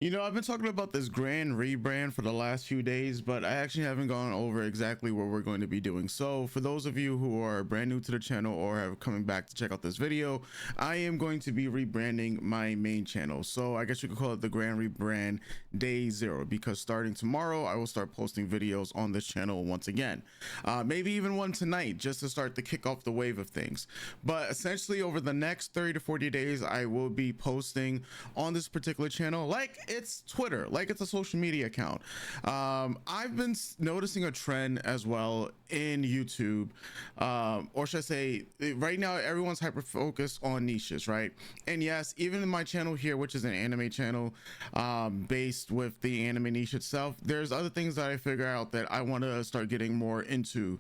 You know, I've been talking about this grand rebrand for the last few days, but I actually haven't gone over exactly what we're going to be doing. So for those of you who are brand new to the channel or are coming back to check out this video, I am going to be rebranding my main channel. So I guess you could call it the grand rebrand day 0, because starting tomorrow, I will start posting videos on this channel once again. Maybe even one tonight, just to start to kick off the wave of things. But essentially over the next 30 to 40 days, I will be posting on this particular channel like it's Twitter, like it's a social media account. I've been noticing a trend as well in YouTube, or should I say, right now everyone's hyper focused on niches, right? And yes, even in my channel here, which is an anime channel, based with the anime niche itself, there's other things that I figure out that I want to start getting more into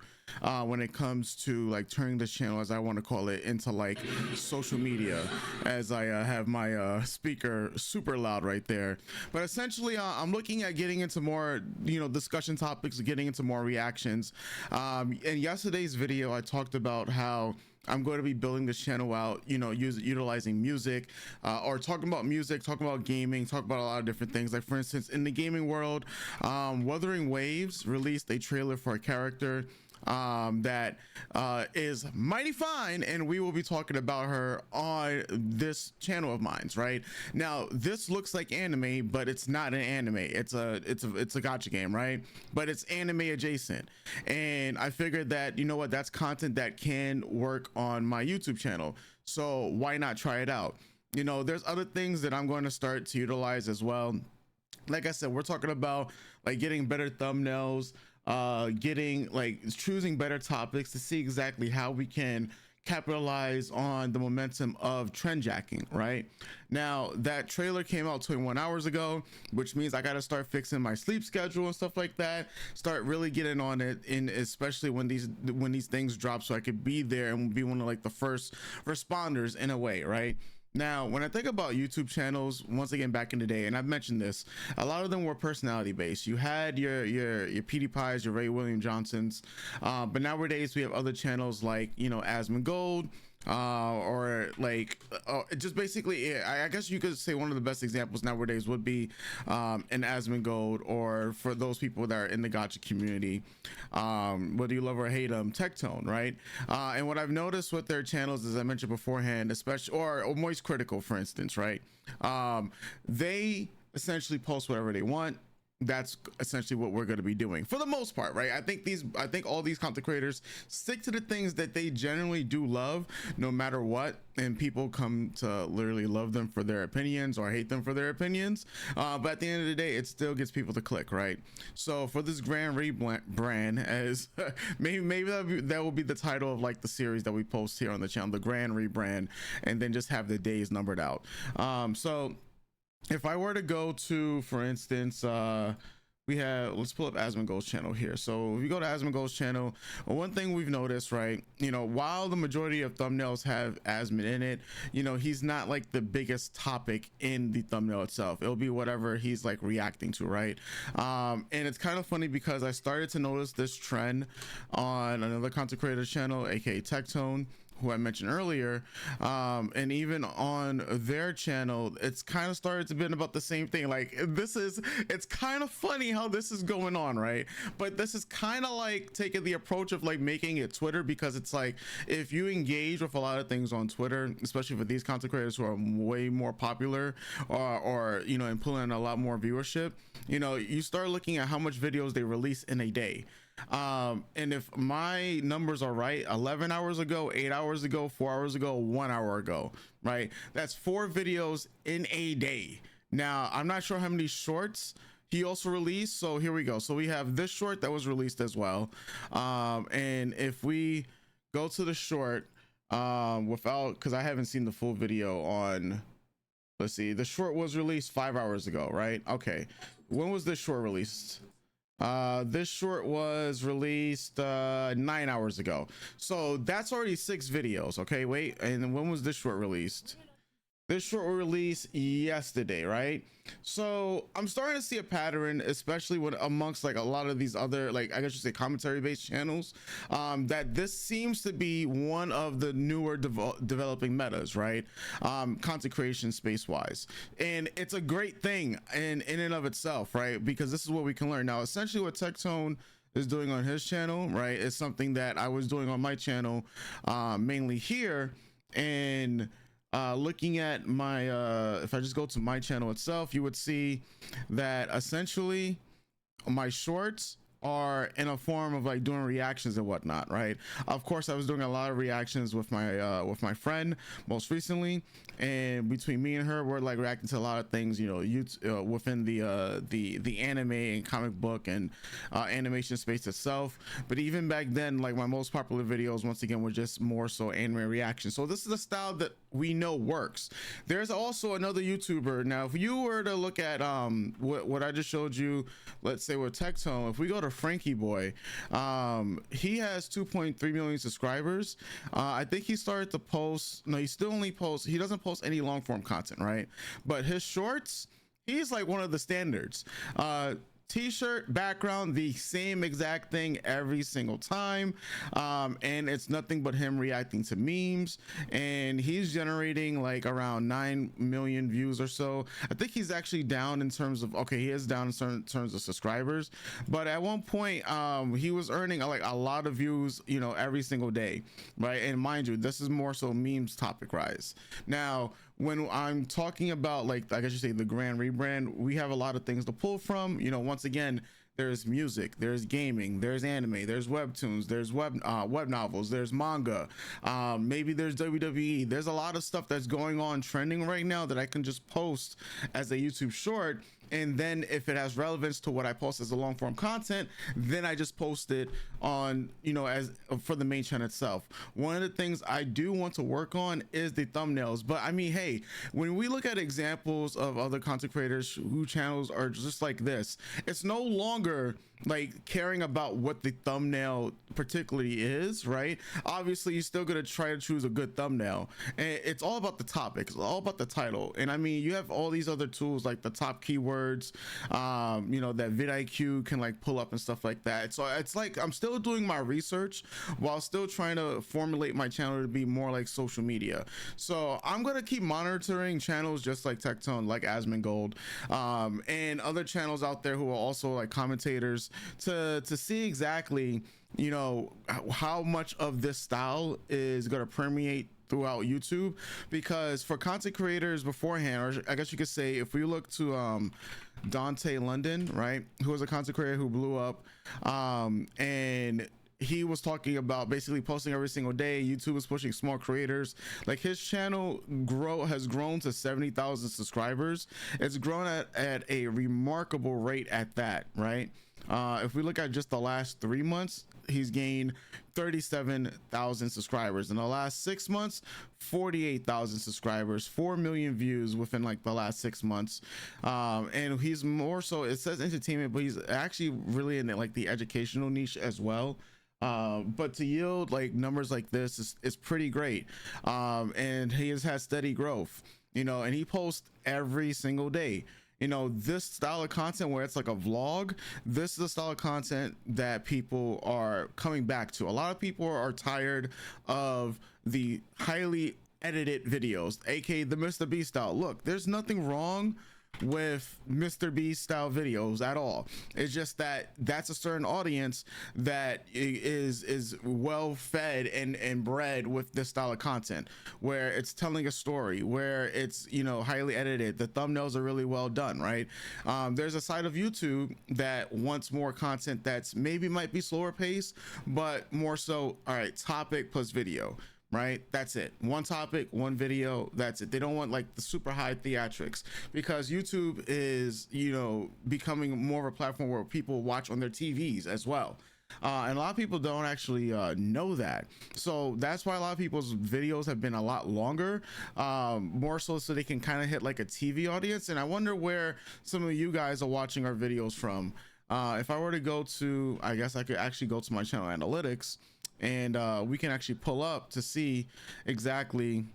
when it comes to like turning this channel, as I want to call it, into like social media, as I have my speaker super loud right there. But essentially I'm looking at getting into more, discussion topics, getting into more reactions. In yesterday's video, I talked about how I'm going to be building this channel out, utilizing music, or talking about music, talking about gaming, talk about a lot of different things. Like for instance, in the gaming world, Wuthering Waves released a trailer for a character that is mighty fine, and we will be talking about her on this channel of mine. Right now, this looks like anime, but it's not an anime. It's a gacha game, right? But it's anime adjacent, and I figured that, that's content that can work on my YouTube channel, so why not try it out? There's other things that I'm going to start to utilize as well. Like I said, we're talking about like getting better thumbnails, getting like choosing better topics to see exactly how we can capitalize on the momentum of trend jacking. Right now, that trailer came out 21 hours ago, which means I got to start fixing my sleep schedule and stuff like that, start really getting on it, in especially when these things drop, so I could be there and be one of like the first responders in a way. Right now, when I think about YouTube channels, once again, back in the day, and I've mentioned this, a lot of them were personality based. You had your PewDiePies, your Ray William Johnsons, but nowadays we have other channels like, Asmongold, or like just basically, I guess you could say one of the best examples nowadays would be an Asmongold, or for those people that are in the gacha community, whether you love or hate them, Tectone, right? And what I've noticed with their channels, as I mentioned beforehand, especially or Moist Critical, for instance, right? They essentially post whatever they want. That's essentially what we're going to be doing for the most part, right? I think all these content creators stick to the things that they generally do love, no matter what, and people come to literally love them for their opinions or hate them for their opinions, but at the end of the day, it still gets people to click, right? So for this grand rebrand, as maybe that will be the title of like the series that we post here on the channel, the grand rebrand, and then just have the days numbered out. So if I were to go to, for instance, let's pull up Asmongold's channel here. So if you go to Asmongold's channel, one thing we've noticed, right, while the majority of thumbnails have Asmon in it, he's not like the biggest topic in the thumbnail itself. It'll be whatever he's like reacting to, right? And it's kind of funny because I started to notice this trend on another content creator channel, aka Tectone, who I mentioned earlier, and even on their channel, it's kind of started to be about the same thing. Like it's kind of funny how this is going on, right? But this is kind of like taking the approach of like making it Twitter, because it's like, if you engage with a lot of things on Twitter, especially for these content creators who are way more popular, or and pulling in a lot more viewership, you start looking at how much videos they release in a day. And if my numbers are right, 11 hours ago, 8 hours ago, 4 hours ago, 1 hour ago, right, that's 4 videos in a day. Now I'm not sure how many shorts he also released, so here we go. So we have this short that was released as well, and if we go to the short, because I haven't seen the full video on, let's see, the short was released 5 hours ago, right? Okay, when was this short released? This short was released 9 hours ago, so that's already 6 videos. Okay, wait, and when was this short released? This short was released yesterday, right? So I'm starting to see a pattern, especially when amongst like a lot of these other, like, I guess you say commentary based channels, that this seems to be one of the newer developing metas, right? Content creation space wise, and it's a great thing in and of itself, right? Because this is what we can learn now. Essentially what Tectone is doing on his channel, right, is something that I was doing on my channel, mainly here. And looking at my if I just go to my channel itself, you would see that essentially my shorts are in a form of like doing reactions and whatnot, right? Of course I was doing a lot of reactions with my friend most recently, and between me and her, we're like reacting to a lot of things, you know, within the anime and comic book and animation space itself. But even back then, like my most popular videos once again were just more so anime reactions. So this is a style that we know works. There's also another YouTuber. Now if you were to look at what I just showed you, let's say with Tectone, if we go to Frankie Boy, he has 2.3 million subscribers. I think he started to post, no, he still only posts, he doesn't post any long form content, right? But his shorts, he's like one of the standards. T-shirt background, the same exact thing every single time, and it's nothing but him reacting to memes, and he's generating like around 9 million views or so. I think he's actually down in terms of, okay, he is down in terms of subscribers, but at one point he was earning like a lot of views, you know, every single day, right? And mind you, this is more so memes topic rise. Now when I'm talking about, like, I guess you say the grand rebrand, we have a lot of things to pull from. You know, once again, there's music, there's gaming, there's anime, there's webtoons, there's web novels, there's manga, maybe there's WWE. There's a lot of stuff that's going on trending right now that I can just post as a YouTube short, and then if it has relevance to what I post as a long form content, then I just post it on, you know, as for the main channel itself. One of the things I do want to work on is the thumbnails, but I mean, hey, when we look at examples of other content creators who channels are just like this, it's no longer like caring about what the thumbnail particularly is, right? Obviously you're still gonna try to choose a good thumbnail, and it's all about the topic, it's all about the title. And I mean, you have all these other tools like the top keywords, you know, that vidIQ can like pull up and stuff like that. So it's like I'm still doing my research while still trying to formulate my channel to be more like social media. So I'm gonna keep monitoring channels just like Tectone, like Asmongold, and other channels out there who are also like commentators, to see exactly, you know, how much of this style is going to permeate throughout YouTube. Because for content creators beforehand, or I guess you could say, if we look to Dante London, right, who was a content creator who blew up, and he was talking about basically posting every single day. YouTube is pushing small creators. Like his channel has grown to 70,000 subscribers. It's grown at a remarkable rate at that, right? If we look at just the last 3 months, he's gained 37,000 subscribers. In the last 6 months, 48,000 subscribers, 4 million views within like the last 6 months. And he's more so, it says entertainment, but he's actually really in like the educational niche as well. But to yield like numbers like this is pretty great. And he has had steady growth, you know, and he posts every single day. You know, this style of content where it's like a vlog, this is the style of content that people are coming back to. A lot of people are tired of the highly edited videos, aka the Mr. Beast style. Look, there's nothing wrong with Mr. Beast style videos at all. It's just that that's a certain audience that is well fed and bred with this style of content, where it's telling a story, where it's, you know, highly edited, the thumbnails are really well done, right? There's a side of YouTube that wants more content that's maybe might be slower paced, but more so, all right, topic plus video, right? That's it. One topic, one video, that's it. They don't want like the super high theatrics, because YouTube is, you know, becoming more of a platform where people watch on their TVs as well. And a lot of people don't actually know that. So that's why a lot of people's videos have been a lot longer, more so they can kind of hit like a TV audience. And I wonder where some of you guys are watching our videos from. If I were to go to, I guess I could actually go to my channel analytics, and we can actually pull up to see exactly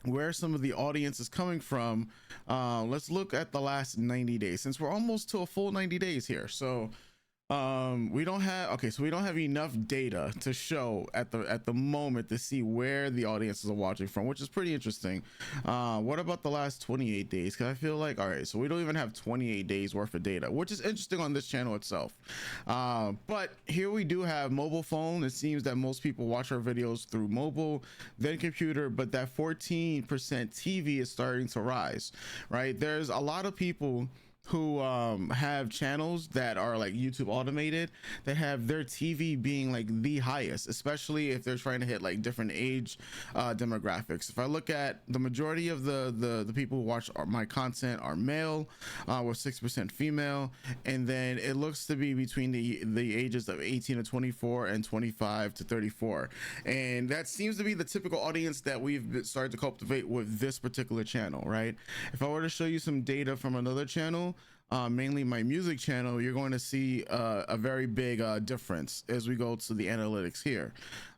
where some of the audience is coming from. Let's look at the last 90 days, since we're almost to a full 90 days here. So we don't have, okay, so we don't have enough data to show at the moment to see where the audiences are watching from, which is pretty interesting. What about the last 28 days? Because I feel like, all right, so we don't even have 28 days worth of data, which is interesting on this channel itself. But here we do have mobile phone. It seems that most people watch our videos through mobile, then computer, but that 14% TV is starting to rise, right? There's a lot of people who have channels that are like YouTube automated, that have their TV being like the highest, especially if they're trying to hit like different age demographics. If I look at the majority of the people who watch my content are male, with 6% female, and then it looks to be between the ages of 18 to 24 and 25 to 34, and that seems to be the typical audience that we've started to cultivate with this particular channel, right? If I were to show you some data from another channel, mainly my music channel, you're going to see a very big difference as we go to the analytics here.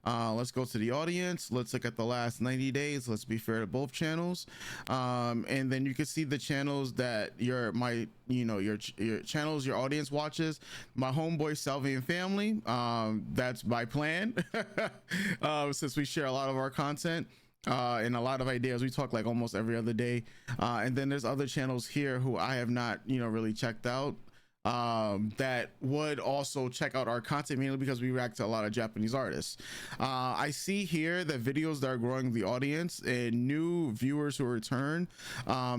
Let's go to the audience. Let's look at the last 90 days. Let's be fair to both channels, and then you can see the channels that your channels your audience watches. My homeboy Salvian family, that's by plan. Since we share a lot of our content and a lot of ideas, we talk like almost every other day, and then there's other channels here who I have not really checked out, that would also check out our content, mainly because we react to a lot of Japanese artists. I see here that videos that are growing the audience and new viewers who return,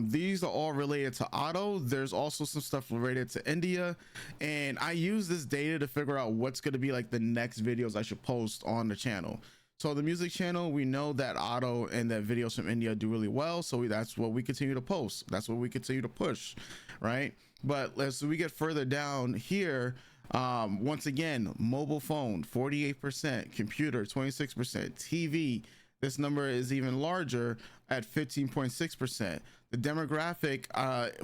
these are all related to Otto. There's also some stuff related to India, and I use this data to figure out what's going to be like the next videos I should post on the channel. So the music channel, we know that Otto and that videos from India do really well, so that's what we continue to post, that's what we continue to push, right? But as we get further down here, once again, mobile phone 48%, computer 26%, TV, this number is even larger at 15.6%. The demographic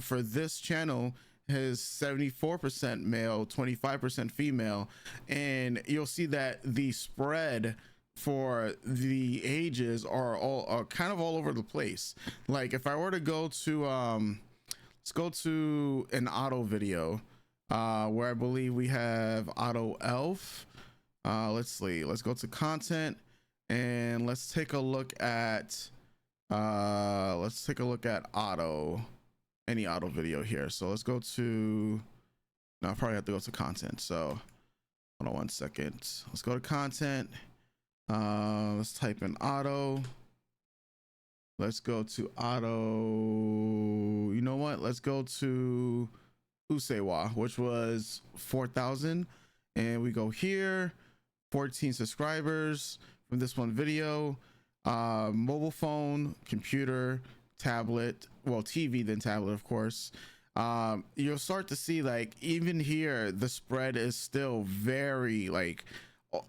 for this channel is 74% male, 25% female, and you'll see that the spread for the ages are kind of all over the place. Like if I were to go to let's go to an Otto video, where I believe we have Otto Elf. Let's see, let's go to content and let's take a look at Otto, any Otto video here. So let's go to, no, I probably have to go to content, so hold on one second. Let's go to content. Let's type in Otto. Let's go to Otto. You know what? Let's go to Usewa, which was 4,000. And we go here, 14 subscribers from this one video. Mobile phone, computer, tablet, well, TV, then tablet, of course. You'll start to see like even here, the spread is still very like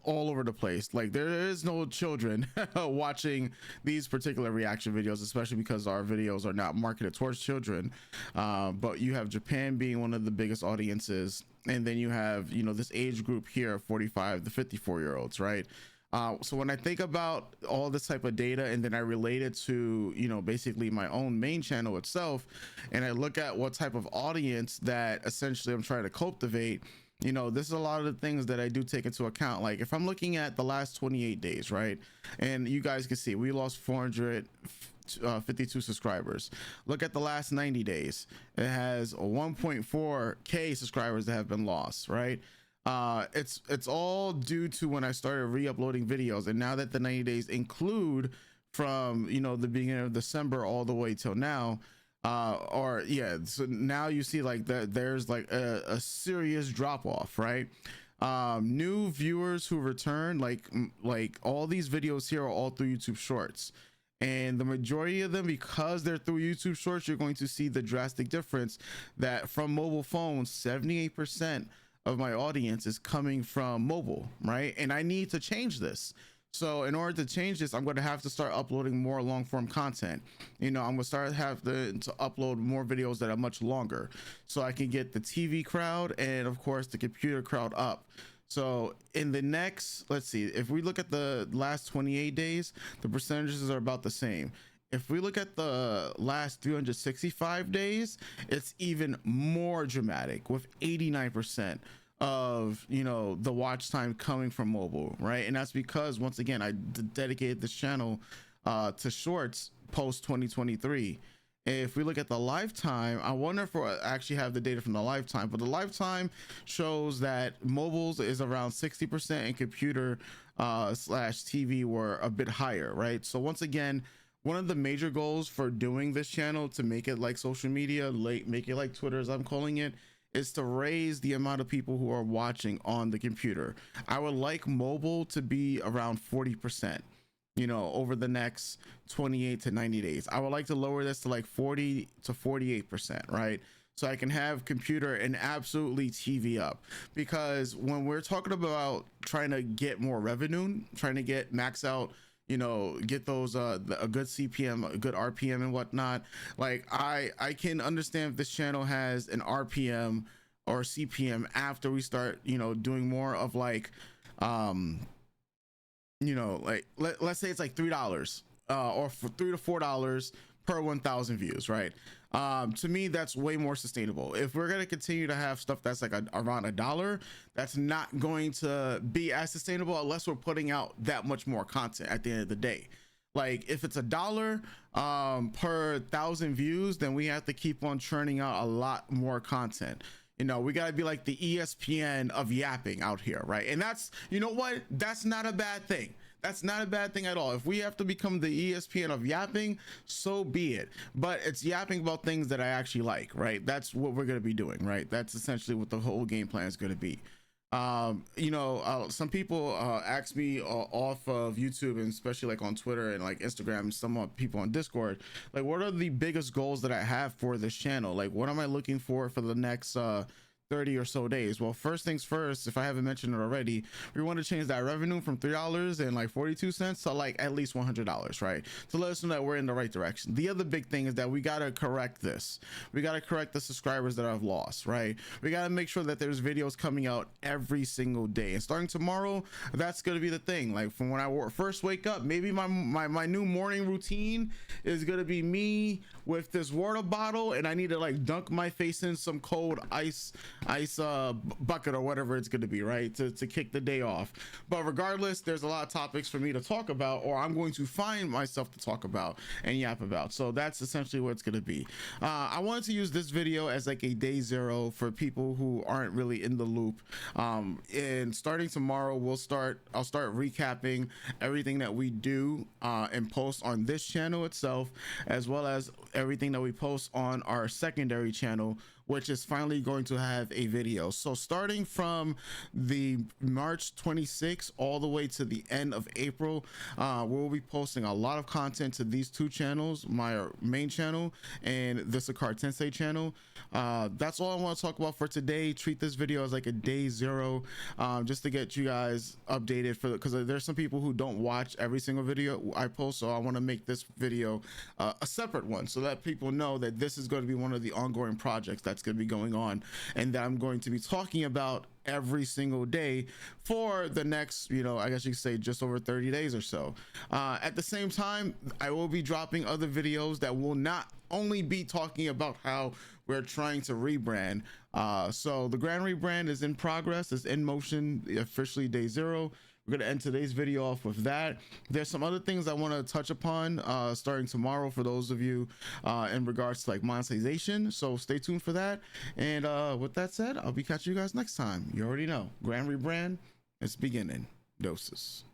all over the place. Like there is no children watching these particular reaction videos, especially because our videos are not marketed towards children, but you have Japan being one of the biggest audiences, and then you have this age group here, 45 to 54-year-olds, right? So when I think about all this type of data and then I relate it to basically my own main channel itself, and I look at what type of audience that essentially I'm trying to cultivate, this is a lot of the things that I do take into account. Like if I'm looking at the last 28 days, right, and you guys can see we lost 452 subscribers. Look at the last 90 days, it has 1.4k subscribers that have been lost, right? It's all due to when I started re-uploading videos, and now that the 90 days include from the beginning of December all the way till now, so now you see like that there's like a serious drop off, right? New viewers who return, like all these videos here are all through YouTube Shorts, and the majority of them, because they're through YouTube Shorts, you're going to see the drastic difference that from mobile phones, 78% of my audience is coming from mobile, right? And I need to change this. So in order to change this, I'm going to have to start uploading more long form content. I'm going to start to upload more videos that are much longer, so I can get the TV crowd and of course the computer crowd up. So in the next, let's see, if we look at the last 28 days, the percentages are about the same. If we look at the last 365 days, it's even more dramatic with 89% of, you know, the watch time coming from mobile, right? And that's because, once again, I dedicated this channel to shorts post 2023. If we look at the lifetime, I wonder if we actually have the data from the lifetime, but the lifetime shows that mobiles is around 60% and computer slash TV were a bit higher, right? So once again, one of the major goals for doing this channel, to make it like social media, make it like Twitter as I'm calling it, is to raise the amount of people who are watching on the computer. I would like mobile to be around 40%, you know, over the next 28 to 90 days. I would like to lower this to like 40 to 48%, right? So I can have computer and absolutely TV up, because when we're talking about trying to get more revenue, trying to get max out, you know, get those a good CPM, a good RPM and whatnot, like I can understand if this channel has an RPM or CPM after we start, you know, doing more of like you know, like let's say it's like $3 or for $3 to $4 per 1,000 views, right? To me, that's way more sustainable. If we're gonna continue to have stuff that's like around $1, that's not going to be as sustainable unless we're putting out that much more content at the end of the day. Like if it's $1 per 1,000 views, then we have to keep on churning out a lot more content. You know, we got to be like the ESPN of yapping out here, right? And that's, you know what, that's not a bad thing. That's not a bad thing at all. If we have to become the ESPN of yapping, so be it. But it's yapping about things that I actually like, right? That's what we're going to be doing, right? That's essentially what the whole game plan is going to be. You know, some people ask me off of YouTube, and especially like on Twitter and like Instagram, and some people on Discord, like, what are the biggest goals that I have for this channel? Like, what am I looking for the next 30 or so days? Well, first things first, if I haven't mentioned it already, we want to change that revenue from $3 and like 42 cents to like at least $100, right? To let us know that we're in the right direction. The other big thing is that we got to correct this. We got to correct the subscribers that I've lost, right? We got to make sure that there's videos coming out every single day, and starting tomorrow, that's going to be the thing. Like from when I first wake up, maybe my new morning routine is going to be me with this water bottle, and I need to like dunk my face in some cold ice bucket or whatever it's going to be, right, to kick the day off. But regardless, there's a lot of topics for me to talk about, or I'm going to find myself to talk about and yap about. So that's essentially what it's going to be. I wanted to use this video as like a day zero for people who aren't really in the loop, and starting tomorrow I'll start recapping everything that we do and post on this channel itself, as well as everything that we post on our secondary channel, which is finally going to have a video. So starting from the March 26th all the way to the end of April, we'll be posting a lot of content to these two channels, my main channel and the Sakar Tensei channel. That's all I want to talk about for today. Treat this video as like a day zero, just to get you guys updated, because there's some people who don't watch every single video I post, so I want to make this video a separate one, so that people know that this is going to be one of the ongoing projects that's going to be going on, and that I'm going to be talking about every single day for the next, you know, I guess you could say just over 30 days or so. At the same time, I will be dropping other videos that will not only be talking about how we're trying to rebrand. So the grand rebrand is in progress, it's in motion, officially day zero. We're going to end today's video off with that. There's some other things I want to touch upon starting tomorrow for those of you in regards to like monetization, so stay tuned for that. And with that said, I'll be catching you guys next time. You already know, grand rebrand is beginning. Doses.